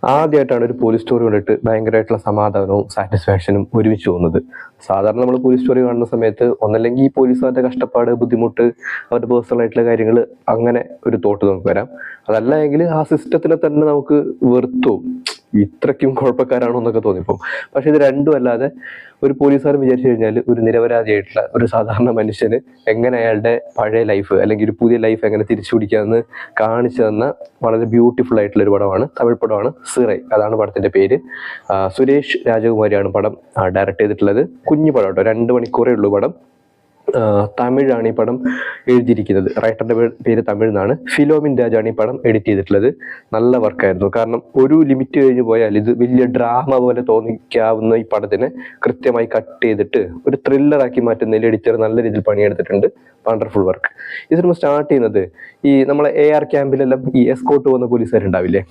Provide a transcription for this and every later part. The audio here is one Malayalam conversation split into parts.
ആദ്യമായിട്ടാണ് ഒരു പോലീസ് സ്റ്റോറി കണ്ടിട്ട് ഭയങ്കരമായിട്ടുള്ള സമാധാനവും സാറ്റിസ്ഫാക്ഷനും ഒരുമിച്ച് പോകുന്നത്. സാധാരണ നമ്മൾ പോലീസ് സ്റ്റോറി കാണുന്ന സമയത്ത് ഒന്നല്ലെങ്കിൽ ഈ പോലീസുകാരുടെ കഷ്ടപ്പാട്, ബുദ്ധിമുട്ട്, അവരുടെ പേഴ്സണൽ ആയിട്ടുള്ള കാര്യങ്ങൾ, അങ്ങനെ ഒരു തോട്ട് നമുക്ക് വരാം. അതല്ല എങ്കിൽ ആ സിസ്റ്റത്തിനെ തന്നെ നമുക്ക് വെറുത്തു ഇത്രയ്ക്കും കുഴപ്പക്കാരാണോ എന്നൊക്കെ തോന്നിപ്പോ. പക്ഷെ ഇത് രണ്ടും അല്ലാതെ ഒരു പോലീസുകാരൻ വിചാരിച്ചു കഴിഞ്ഞാൽ ഒരു നിരപരാധിയായിട്ടുള്ള ഒരു സാധാരണ മനുഷ്യന് എങ്ങനെ അയാളുടെ പഴയ ലൈഫ് അല്ലെങ്കിൽ ഒരു പുതിയ ലൈഫ് എങ്ങനെ തിരിച്ചു പിടിക്കാമെന്ന് കാണിച്ചു തന്ന വളരെ ബ്യൂട്ടിഫുൾ ആയിട്ടുള്ള ഒരു പടമാണ്. തമിഴ് പടമാണ് സിറൈ, അതാണ് പടത്തിന്റെ പേര്. സുരേഷ് രാജകുമാരിയാണ് പടം ഡയറക്ട് ചെയ്തിട്ടുള്ളത്. കുഞ്ഞു പടം കേട്ടോ, 2 മണിക്കൂറേ ഉള്ളൂ പടം. തമിഴാണ് ഈ പടം എഴുതിയിരിക്കുന്നത്. റൈറ്ററിന്റെ പേര് തമിഴ് എന്നാണ്. ഫിലോമിൻ രാജാണ് ഈ പടം എഡിറ്റ് ചെയ്തിട്ടുള്ളത്. നല്ല വർക്കായിരുന്നു. കാരണം ഒരു ലിമിറ്റ് കഴിഞ്ഞ് പോയാൽ ഇത് വലിയ ഡ്രാമ പോലെ തോന്നിക്കാവുന്ന ഈ പടത്തിനെ കൃത്യമായി കട്ട് ചെയ്തിട്ട് ഒരു ത്രില്ലറാക്കി മാറ്റുന്നതിൽ എഡിറ്റർ നല്ല രീതിയിൽ പണിയെടുത്തിട്ടുണ്ട്. Wonderful work. ഈ സിനിമ സ്റ്റാർട്ട് ചെയ്യുന്നത് ഈ നമ്മളെ AR ക്യാമ്പിലെല്ലാം ഈ എസ്കോട്ട് പോകുന്ന പോലീസുകാരുണ്ടാവില്ലേ,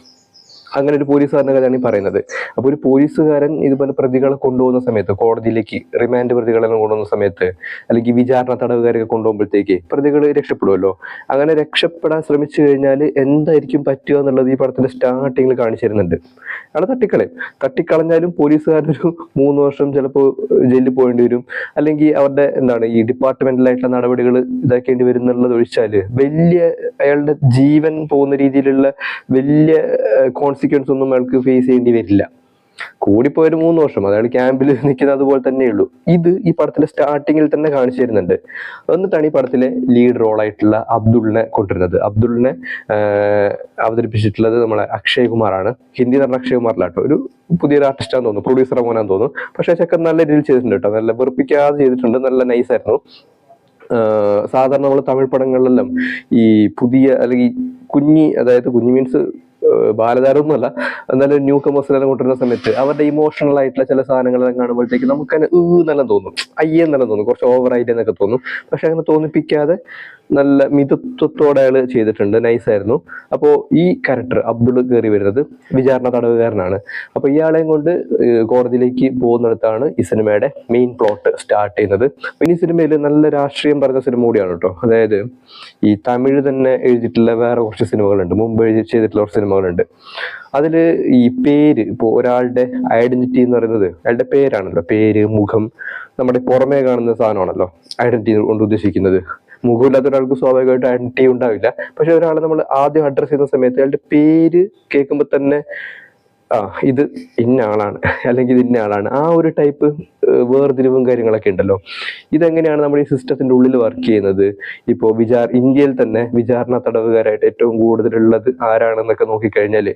അങ്ങനെ ഒരു പോലീസുകാരൻ്റെ കഥയാണ് ഈ പറയുന്നത്. അപ്പോൾ ഒരു പോലീസുകാരൻ ഇതുപോലെ പ്രതികളെ കൊണ്ടുപോകുന്ന സമയത്ത്, കോടതിയിലേക്ക് റിമാൻഡ് പ്രതികളെല്ലാം കൊണ്ടുപോകുന്ന സമയത്ത്, അല്ലെങ്കിൽ വിചാരണ തടവുകാരൊക്കെ കൊണ്ടുപോകുമ്പോഴത്തേക്ക് പ്രതികൾ രക്ഷപ്പെടുമല്ലോ. അങ്ങനെ രക്ഷപ്പെടാൻ ശ്രമിച്ചു കഴിഞ്ഞാൽ എന്തായിരിക്കും പറ്റുക എന്നുള്ളത് ഈ പടത്തിന്റെ സ്റ്റാർട്ടിങ്ങിൽ കാണിച്ചു തരുന്നുണ്ട്. അവിടെ തട്ടിക്കളഞ്ഞാലും പോലീസുകാരൊരു 3 വർഷം ചിലപ്പോൾ ജയിലിൽ പോകേണ്ടി വരും. അല്ലെങ്കിൽ അവരുടെ ഈ ഡിപ്പാർട്ട്മെന്റലായിട്ടുള്ള നടപടികൾ ഇതാക്കേണ്ടി വരും എന്നുള്ളത് ഒഴിച്ചാല് വലിയ അയാളുടെ ജീവൻ പോകുന്ന രീതിയിലുള്ള വലിയ കോൺസിക്വൻസ് ഒന്നും അയാൾക്ക് ഫേസ് ചെയ്യേണ്ടി വരില്ല. കൂടിപ്പോയൊരു 3 വർഷം അയാൾ ക്യാമ്പിൽ നിൽക്കുന്നത് അതുപോലെ തന്നെയുള്ളൂ. ഇത് ഈ പടത്തിന്റെ സ്റ്റാർട്ടിങ്ങിൽ തന്നെ കാണിച്ചു തരുന്നുണ്ട്. എന്നിട്ടാണ് ഈ പടത്തിലെ ലീഡ് റോളായിട്ടുള്ള അബ്ദുളിനെ കൊണ്ടുവരുന്നത്. അബ്ദുളിനെ അവതരിപ്പിച്ചിട്ടുള്ളത് നമ്മളെ അക്ഷയ് കുമാറാണ്. ഹിന്ദി നടന്ന അക്ഷയ് കുമാറിലാട്ടോ, ഒരു പുതിയൊരു ആർട്ടിസ്റ്റാന്ന് തോന്നുന്നു, പ്രൊഡ്യൂസർ മോനാന്ന് തോന്നുന്നു. പക്ഷെ ചെക്കൻ നല്ല രീതിയിൽ ചെയ്തിട്ടുണ്ട് കേട്ടോ, നല്ല വെറുപ്പിക്കാതെ ചെയ്തിട്ടുണ്ട്, നല്ല നൈസായിരുന്നു. സാധാരണ നമ്മൾ തമിഴ് പടങ്ങളിലെല്ലാം ഈ പുതിയ അല്ലെങ്കിൽ അതായത് കുഞ്ഞി മീൻസ് ബാലതാരമൊന്നുമല്ല, എന്നാലും ന്യൂ കമേഴ്സിനെല്ലാം കൊണ്ടുവരുന്ന സമയത്ത് അവരുടെ ഇമോഷണൽ ആയിട്ടുള്ള ചില സാധനങ്ങളെല്ലാം കാണുമ്പോഴത്തേക്ക് നമുക്ക് തന്നെ എന്നെല്ലാം തോന്നും, അയ്യെന്നെല്ലാം തോന്നും, കുറച്ച് ഓവറായിട്ട് എന്നൊക്കെ തോന്നും. പക്ഷെ അങ്ങനെ തോന്നിപ്പിക്കാതെ നല്ല മിതത്വത്തോടെ അയാൾ ചെയ്തിട്ടുണ്ട്, നൈസായിരുന്നു. അപ്പോൾ ഈ ക്യാരക്ടർ അബ്ദുൾ കയറി വരുന്നത് വിചാരണ തടവുകാരനാണ്. അപ്പോൾ ഇയാളെയും കൊണ്ട് കോടതിയിലേക്ക് പോകുന്നിടത്താണ് ഈ സിനിമയുടെ മെയിൻ പ്ലോട്ട് സ്റ്റാർട്ട് ചെയ്യുന്നത്. പിന്നെ ഈ സിനിമയിൽ നല്ല രാഷ്ട്രീയം പറഞ്ഞ സിനിമ കൂടിയാണ് കേട്ടോ. അതായത് ഈ തമിഴ് തന്നെ എഴുതിയിട്ടുള്ള വേറെ കുറച്ച് സിനിമകളുണ്ട്, മുമ്പ് ചെയ്തിട്ടുള്ള കുറച്ച് സിനിമകളുണ്ട്. അതിൽ ഈ പേര്, ഇപ്പോൾ ഒരാളുടെ ഐഡന്റിറ്റി എന്ന് പറയുന്നത് അയാളുടെ പേരാണല്ലോ. പേര്, മുഖം, നമ്മുടെ പുറമേ കാണുന്ന സാധനമാണല്ലോ ഐഡന്റിറ്റി കൊണ്ട് ഉദ്ദേശിക്കുന്നത്. മുഖമില്ലാത്ത ഒരാൾക്ക് സ്വാഭാവികമായിട്ട് ഐഡന്റിറ്റി ഉണ്ടാവില്ല. പക്ഷെ ഒരാളെ നമ്മൾ ആദ്യം അഡ്രസ് ചെയ്യുന്ന സമയത്ത് അയാളുടെ പേര് കേൾക്കുമ്പോൾ തന്നെ ഇത് ഇന്ന ആളാണ് അല്ലെങ്കിൽ ഇത് ഇന്ന ആളാണ്, ആ ഒരു ടൈപ്പ് വേർതിരിവും കാര്യങ്ങളൊക്കെ ഉണ്ടല്ലോ. ഇതെങ്ങനെയാണ് നമ്മുടെ ഈ സിസ്റ്റത്തിന്റെ ഉള്ളിൽ വർക്ക് ചെയ്യുന്നത്? ഇപ്പോൾ ഇന്ത്യയിൽ തന്നെ വിചാരണ തടവുകാരായിട്ട് ഏറ്റവും കൂടുതലുള്ളത് ആരാണെന്നൊക്കെ നോക്കിക്കഴിഞ്ഞാല്